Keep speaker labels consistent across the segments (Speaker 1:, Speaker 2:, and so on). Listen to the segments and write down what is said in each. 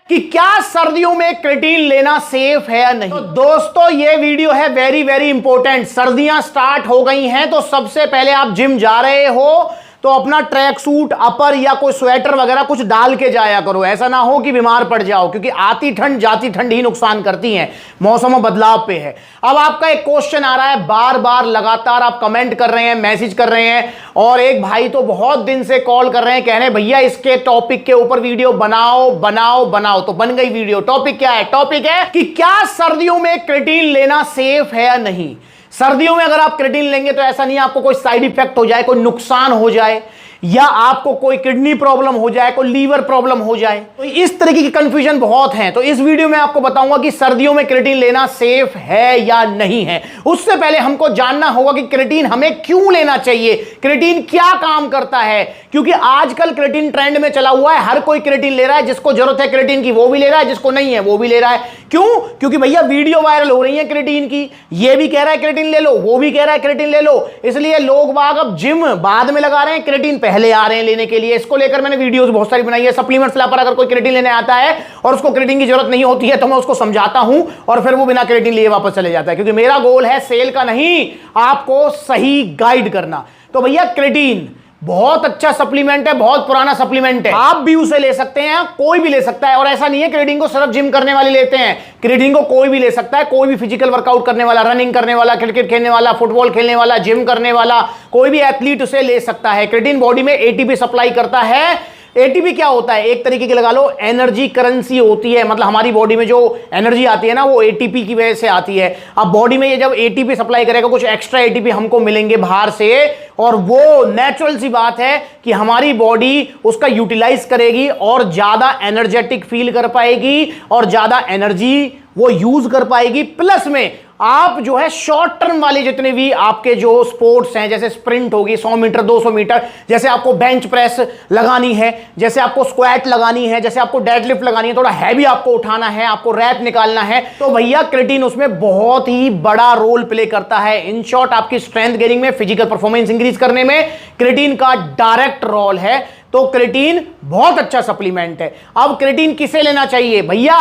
Speaker 1: कि क्या सर्दियों में क्रेटीन लेना सेफ है या नहीं। तो दोस्तों ये वीडियो है वेरी वेरी इंपॉर्टेंट। सर्दियां स्टार्ट हो गई हैं तो सबसे पहले आप जिम जा रहे हो तो अपना ट्रैक सूट अपर या कोई स्वेटर वगैरह कुछ डाल के जाया करो। ऐसा ना हो कि बीमार पड़ जाओ, क्योंकि आती ठंड जाती ठंड ही नुकसान करती हैं। मौसम बदलाव पे है। अब आपका एक क्वेश्चन आ रहा है, बार बार लगातार आप कमेंट कर रहे हैं, मैसेज कर रहे हैं, और एक भाई तो बहुत दिन से कॉल कर रहे हैं, कह रहे हैं भैया इसके टॉपिक के ऊपर वीडियो बनाओ बनाओ बनाओ। तो बन गई वीडियो। टॉपिक क्या है? टॉपिक है कि क्या सर्दियों में क्रेटीन लेना सेफ है या नहीं। सर्दियों में अगर आप क्रेटीन लेंगे तो ऐसा नहीं आपको कोई साइड इफेक्ट हो जाए, कोई नुकसान हो जाए, या आपको कोई किडनी प्रॉब्लम हो जाए, कोई लीवर प्रॉब्लम हो जाए। तो इस तरीके की कंफ्यूजन बहुत है। तो इस वीडियो में आपको बताऊंगा कि सर्दियों में क्रेटीन लेना सेफ है या नहीं है। उससे पहले हमको जानना होगा कि क्रेटीन हमें क्यों लेना चाहिए, क्रेटीन क्या काम करता है। क्योंकि आजकल क्रेटीन ट्रेंड में चला हुआ है, हर कोई क्रेटीन ले रहा है। जिसको जरूरत है क्रेटीन की वो भी ले रहा है, जिसको नहीं है वो भी ले रहा है। क्यों? क्योंकि भैया वीडियो वायरल हो रही है क्रेटीन की, ये भी कह रहा है क्रेटीन ले लो, वो भी कह रहा है क्रेटीन ले लो। इसलिए लोग बाग अब जिम बाद में लगा रहे हैं, क्रेटीन पहले आ रहे हैं लेने के लिए। इसको लेकर मैंने वीडियोस बहुत सारी बनाई है। सप्लीमेंट्स ला पर अगर कोई क्रेटीन लेने आता है और उसको क्रेटीन की जरूरत नहीं होती है तो मैं उसको समझाता हूं और फिर वो बिना क्रेटीन लिए वापस चले जाता है। क्योंकि मेरा गोल है सेल का नहीं, आपको सही गाइड करना। तो भैया क्रेटीन बहुत अच्छा सप्लीमेंट है, बहुत पुराना सप्लीमेंट है। आप भी उसे ले सकते हैं, कोई भी ले सकता है। और ऐसा नहीं है क्रेटीन को सिर्फ जिम करने वाले लेते हैं, क्रेटीन को कोई भी ले सकता है। कोई भी फिजिकल वर्कआउट करने वाला, रनिंग करने वाला, क्रिकेट खेलने वाला, फुटबॉल खेलने वाला, जिम करने वाला, कोई भी एथलीट उसे ले सकता है। क्रेटीन बॉडी में एटीपी सप्लाई करता है। एटीपी क्या होता है? एक तरीके की लगा लो एनर्जी करेंसी होती है। मतलब हमारी बॉडी में जो एनर्जी आती है ना, वो एटीपी की वजह से आती है। अब बॉडी में ये जब एटीपी सप्लाई करेगा, कुछ एक्स्ट्रा एटीपी हमको मिलेंगे बाहर से, और वो नेचुरल सी बात है कि हमारी बॉडी उसका यूटिलाइज करेगी और ज्यादा एनर्जेटिक फील कर पाएगी और ज्यादा एनर्जी वो यूज कर पाएगी। प्लस में आप जो है शॉर्ट टर्म वाले जितने भी आपके जो स्पोर्ट्स हैं, जैसे स्प्रिंट होगी 100 मीटर 200 मीटर, जैसे आपको बेंच प्रेस लगानी है, जैसे आपको स्क्वाट लगानी है, जैसे आपको डेडलिफ्ट लगानी है, थोड़ा हैवी आपको उठाना है, आपको रैप निकालना है, तो भैया क्रेटीन उसमें बहुत ही बड़ा रोल प्ले करता है। इन शॉर्ट आपकी स्ट्रेंथ गेनिंग में, फिजिकल परफॉर्मेंस इंक्रीज करने में क्रेटीन का डायरेक्ट रोल है। तो क्रेटीन बहुत अच्छा सप्लीमेंट है। अब क्रेटीन किसे लेना चाहिए? भैया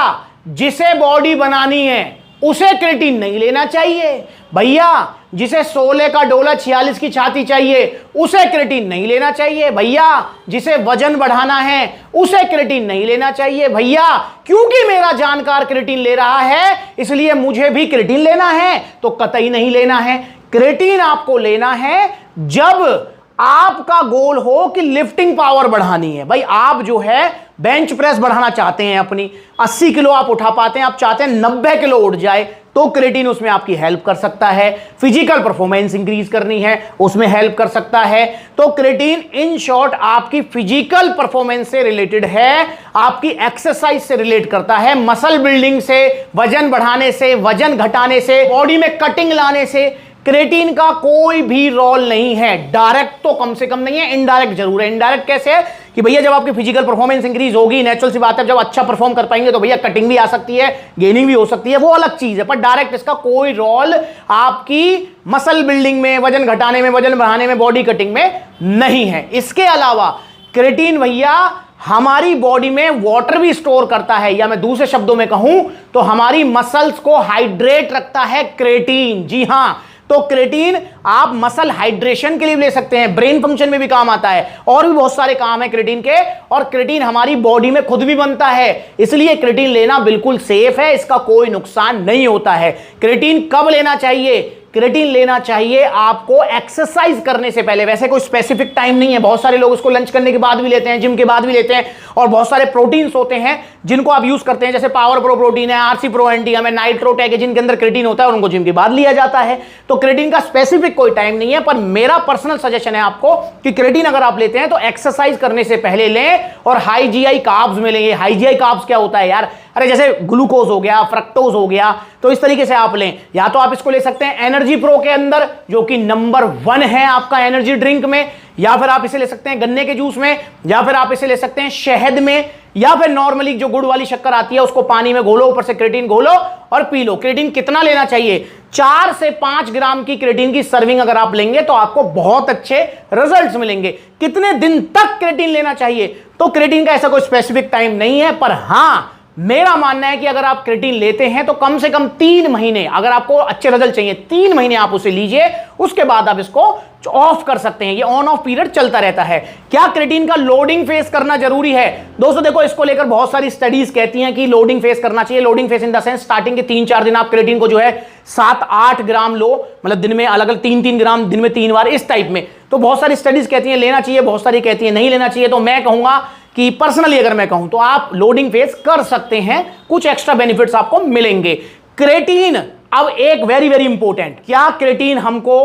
Speaker 1: जिसे बॉडी बनानी है उसे क्रेटीन नहीं लेना चाहिए। भैया जिसे 16 का डोला 46 की छाती चाहिए उसे क्रेटीन नहीं लेना चाहिए। भैया जिसे वजन बढ़ाना है उसे क्रेटीन नहीं लेना चाहिए। भैया क्योंकि मेरा जानकार क्रेटीन ले रहा है इसलिए मुझे भी क्रेटीन लेना है, तो कतई नहीं लेना है। क्रेटीन आपको लेना है जब आपका गोल हो कि लिफ्टिंग पावर बढ़ानी है। भाई आप जो है बेंच प्रेस बढ़ाना चाहते हैं, अपनी 80 किलो आप उठा पाते हैं, आप चाहते हैं 90 किलो उठ जाए, तो क्रेटीन उसमें आपकी हेल्प कर सकता है। फिजिकल परफॉर्मेंस इंक्रीज करनी है उसमें हेल्प कर सकता है। तो क्रेटीन इन शॉर्ट आपकी फिजिकल परफॉर्मेंस से रिलेटेड है, आपकी एक्सरसाइज से रिलेट करता है, मसल बिल्डिंग से, वजन बढ़ाने से, वजन घटाने से, बॉडी में कटिंग लाने से क्रेटीन का कोई भी रोल नहीं है। डायरेक्ट तो कम से कम नहीं है, इनडायरेक्ट जरूर है। इनडायरेक्ट कैसे है कि भैया जब आपकी फिजिकल परफॉर्मेंस इंक्रीज होगी, नेचुरल सी बात है, जब अच्छा परफॉर्म कर पाएंगे तो भैया कटिंग भी आ सकती है, गेनिंग भी हो सकती है, वो अलग चीज है। पर डायरेक्ट इसका कोई रोल आपकी मसल बिल्डिंग में, वजन घटाने में, वजन बढ़ाने में, बॉडी कटिंग में नहीं है। इसके अलावा क्रेटीन भैया हमारी बॉडी में वाटर भी स्टोर करता है, या मैं दूसरे शब्दों में कहूं तो हमारी मसल्स को हाइड्रेट रखता है क्रेटीन। जी हां, तो क्रेटीन आप मसल हाइड्रेशन के लिए भी ले सकते हैं, ब्रेन फंक्शन में भी काम आता है, और भी बहुत सारे काम है क्रेटीन के। और क्रेटीन हमारी बॉडी में खुद भी बनता है, इसलिए क्रेटीन लेना बिल्कुल सेफ है, इसका कोई नुकसान नहीं होता है। क्रेटीन कब लेना चाहिए? क्रेटीन लेना चाहिए आपको एक्सरसाइज करने से पहले। वैसे कोई स्पेसिफिक टाइम नहीं है, बहुत सारे लोग इसको लंच करने के बाद भी लेते हैं, जिम के बाद भी लेते हैं, और बहुत सारे प्रोटीन्स होते हैं जिनको आप यूज करते हैं, जैसे पावर प्रो प्रोटीन है, आरसी प्रो एंटीएम है, नाइट्रोटेक है, जिनके अंदर क्रेटीन होता है और उनको जिम के बाद लिया जाता है। तो क्रेटीन का स्पेसिफिक कोई टाइम नहीं है, पर मेरा पर्सनल सजेशन है आपको कि क्रेटीन अगर आप लेते हैं तो एक्सरसाइज करने से पहले लें, और हाई जीआई कार्ब्स में लें। हाई जीआई कार्ब्स क्या होता है यार? अरे जैसे ग्लूकोज हो गया, फ्रक्टोज हो गया, तो इस तरीके से आप लें। या तो आप इसको ले सकते हैं एनर्जी प्रो के अंदर, जो कि नंबर 1 है आपका एनर्जी ड्रिंक में, या फिर आप इसे ले सकते हैं गन्ने के जूस में, या फिर आप इसे ले सकते हैं शहद में, या फिर नॉर्मली जो गुड़ वाली शक्कर आती है उसको पानी में घोलो, ऊपर से क्रेटीन घोलो और पी लो। क्रेटीन कितना लेना चाहिए? 4 से 5 ग्राम की क्रेटीन की सर्विंग अगर आप लेंगे तो आपको बहुत अच्छे रिजल्ट्स मिलेंगे। कितने दिन तक क्रेटीन लेना चाहिए? तो क्रेटीन का ऐसा कोई स्पेसिफिक टाइम नहीं है, पर हां मेरा मानना है कि अगर आप क्रेटीन लेते हैं तो कम से कम 3 महीने, अगर आपको अच्छे रिजल्ट चाहिए 3 महीने आप उसे लीजिए, उसके बाद आप इसको ऑफ कर सकते हैं। ये ऑन ऑफ पीरियड चलता रहता है। क्या क्रेटीन का लोडिंग फेस करना जरूरी है? दोस्तों देखो, इसको लेकर बहुत सारी स्टडीज कहती हैं कि लोडिंग फेस करना चाहिए। Loading face in the sense starting के 3-4 दिन आप क्रेटीन को जो है 7-8 ग्राम लो, मतलब दिन में अलग अलग 3-3 ग्राम दिन में 3 बार, इस टाइप में। तो बहुत सारी स्टडीज कहती हैं लेना चाहिए, बहुत सारी कहती हैं नहीं लेना चाहिए। तो मैं कहूंगा कि पर्सनली अगर मैं कहूं तो आप लोडिंग फेस कर सकते हैं, कुछ एक्स्ट्रा बेनिफिट्स आपको मिलेंगे। क्रेटीन, अब एक वेरी वेरी इंपॉर्टेंट, क्या क्रेटीन हमको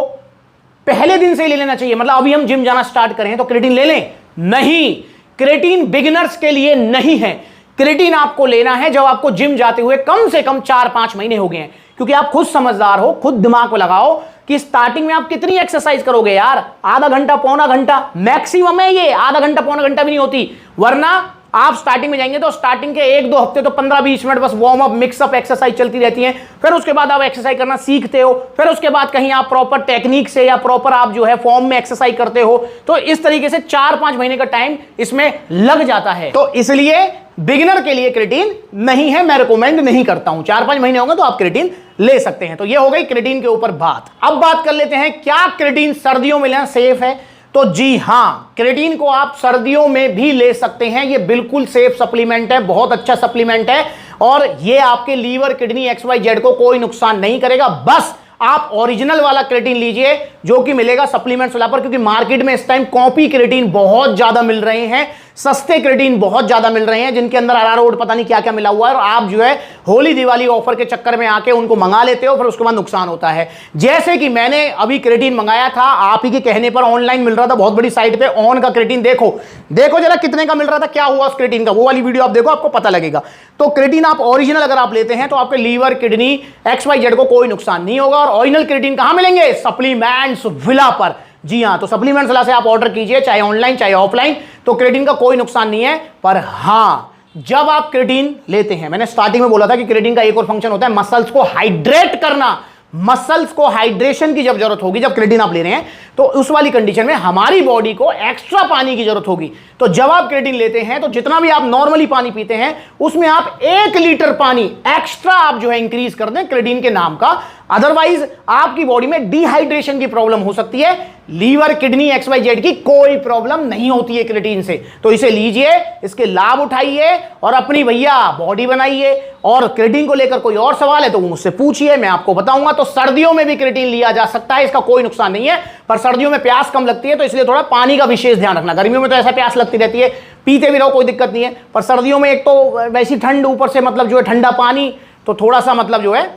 Speaker 1: पहले दिन से ही ले लेना चाहिए? मतलब अभी हम जिम जाना स्टार्ट करें तो क्रेटीन ले लें? नहीं, क्रेटीन बिगिनर्स के लिए नहीं है। क्रेटीन आपको लेना है जब आपको जिम जाते हुए कम से कम 4-5 महीने हो गए हैं, क्योंकि आप खुद समझदार हो, खुद दिमाग को लगाओ कि स्टार्टिंग में आप कितनी एक्सरसाइज करोगे यार? आधा घंटा, पौना घंटा मैक्सिमम है ये, आधा घंटा पौना घंटा भी नहीं होती। वरना आप स्टार्टिंग में जाएंगे तो स्टार्टिंग के 1-2 हफ्ते तो 15-20 मिनट बस वार्म अप, मिक्सअप एक्सरसाइज चलती रहती है। फिर उसके बाद आप एक्सरसाइज करना सीखते हो, फिर उसके बाद कहीं आप प्रॉपर टेक्निक से या प्रॉपर आप जो है फॉर्म में एक्सरसाइज करते हो। तो इस तरीके से 4-5 महीने का टाइम इसमें लग जाता है। तो इसलिए बिगिनर के लिए क्रेटीन नहीं है, मैं रिकमेंड नहीं करता हूं। 4-5 महीने होंगे तो आप क्रेटीन ले सकते हैं। तो ये हो गई क्रेटीन के ऊपर बात। अब बात कर लेते हैं, क्या क्रेटीन सर्दियों में लेना सेफ है? तो जी हां, क्रेटीन को आप सर्दियों में भी ले सकते हैं। ये बिल्कुल सेफ सप्लीमेंट है, बहुत अच्छा सप्लीमेंट है, और ये आपके लीवर, किडनी, XYZ को कोई नुकसान नहीं करेगा। बस आप ओरिजिनल वाला क्रेटीन लीजिए जो कि मिलेगा सप्लीमेंट्स वाला पर, क्योंकि मार्केट में इस टाइम कॉपी क्रेटीन बहुत ज्यादा मिल रहे हैं, सस्ते क्रेटीन बहुत ज्यादा मिल रहे हैं, जिनके अंदर अरारोट पता नहीं क्या क्या मिला हुआ है, और आप जो है होली दिवाली ऑफर के चक्कर में आके उनको मंगा लेते हो, फिर उसके बाद नुकसान होता है। जैसे कि मैंने अभी क्रेटीन मंगाया था, आप ही के कहने पर ऑनलाइन मिल रहा था बहुत बड़ी साइट पे, ऑन का क्रेटीन देखो जरा कितने का मिल रहा था, क्या हुआ उस क्रेटीन का, वो वाली वीडियो आप देखो, आपको पता लगेगा। तो क्रेटीन आप ओरिजिनल अगर आप लेते हैं तो आपके लीवर, किडनी, XYZ को कोई नुकसान नहीं होगा। और ओरिजिनल क्रेटीन कहां मिलेंगे? सप्लीमेंट्स विला पर। जी हां, तो सप्लीमेंट्स विला से आप ऑर्डर कीजिए, चाहे ऑनलाइन चाहे ऑफलाइन, तो क्रेटीन का कोई नुकसान नहीं है। पर हां, जब आप क्रेटीन लेते हैं, मैंने स्टार्टिंग में बोला था कि क्रेटीन का एक और फंक्शन होता है मसल्स को हाइड्रेट करना। मसल्स को हाइड्रेशन की जब जरूरत होगी, जब क्रेटीन आप ले रहे हैं, तो उस वाली कंडीशन में हमारी बॉडी को एक्स्ट्रा पानी की जरूरत होगी। तो जब आप क्रेटीन लेते हैं तो जितना भी आप नॉर्मली पानी पीते हैं उसमें आप 1 लीटर पानी एक्स्ट्रा आप जो है इंक्रीज कर दें क्रेटीन के नाम का। अदरवाइज आपकी बॉडी में डिहाइड्रेशन की प्रॉब्लम हो सकती है। लीवर, किडनी, XYZ की कोई प्रॉब्लम नहीं होती है क्रेटीन से। तो इसे लीजिए, इसके लाभ उठाइए और अपनी भैया बॉडी बनाइए। और क्रेटीन को लेकर कोई और सवाल है तो मुझसे पूछिए, मैं आपको बताऊंगा। तो सर्दियों में भी क्रेटीन लिया जा सकता है, इसका कोई नुकसान नहीं है, पर सर्दियों में प्यास कम लगती है, तो इसलिए थोड़ा पानी का विशेष ध्यान रखना। गर्मियों में तो ऐसा प्यास लगती रहती है, पीते भी रहो, कोई दिक्कत नहीं है। पर सर्दियों में एक तो वैसी ठंड, ऊपर से मतलब जो है ठंडा पानी, तो थोड़ा सा मतलब जो है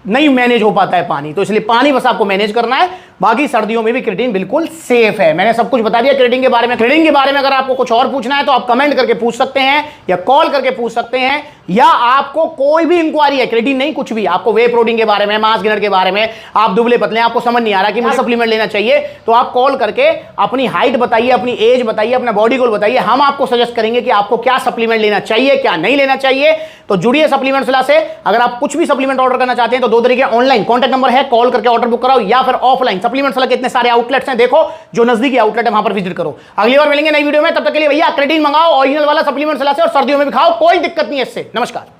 Speaker 1: नहीं मैनेज हो पाता है पानी, तो इसलिए पानी बस आपको मैनेज करना है। बाकी सर्दियों में भी क्रेटीन बिल्कुल सेफ है। मैंने सब कुछ बता दिया क्रेटीन के बारे में। क्रेटीन के बारे में अगर आपको कुछ और पूछना है तो आप कमेंट करके पूछ सकते हैं, या कॉल करके पूछ सकते हैं, या आपको कोई भी इंक्वायरी है, क्रेटीन नहीं कुछ भी, आपको वे प्रोटीन के बारे में, मास गेनर के बारे में, आप दुबले पतले, आपको समझ नहीं आ रहा कि मुझे सप्लीमेंट लेना चाहिए, तो आप कॉल करके अपनी हाइट बताइए, अपनी एज बताइए, अपना बॉडी गोल बताइए, हम आपको सजेस्ट करेंगे कि आपको क्या सप्लीमेंट लेना चाहिए, क्या नहीं लेना चाहिए। तो जुड़िए सप्लीमेंट्स विला से। अगर आप कुछ भी सप्लीमेंट ऑर्डर करना चाहते हैं तो 2 तरीके, ऑनलाइन कॉन्टैक्ट नंबर है, कॉल करके ऑर्डर बुक कराओ, या फिर ऑफलाइन सप्लीमेंट्स विला के इतने सारे आउटलेट्स हैं, देखो जो नजदीकी आउटलेट है वहां पर विजिट करो। अगली बार मिलेंगे नई वीडियो में, तब तक के लिए भैया क्रेटीन मंगाओ ओरिजिनल वाला सप्लीमेंट्स विला से, और सर्दियों में भी खाओ, कोई दिक्कत नहीं है इससे। नमस्कार।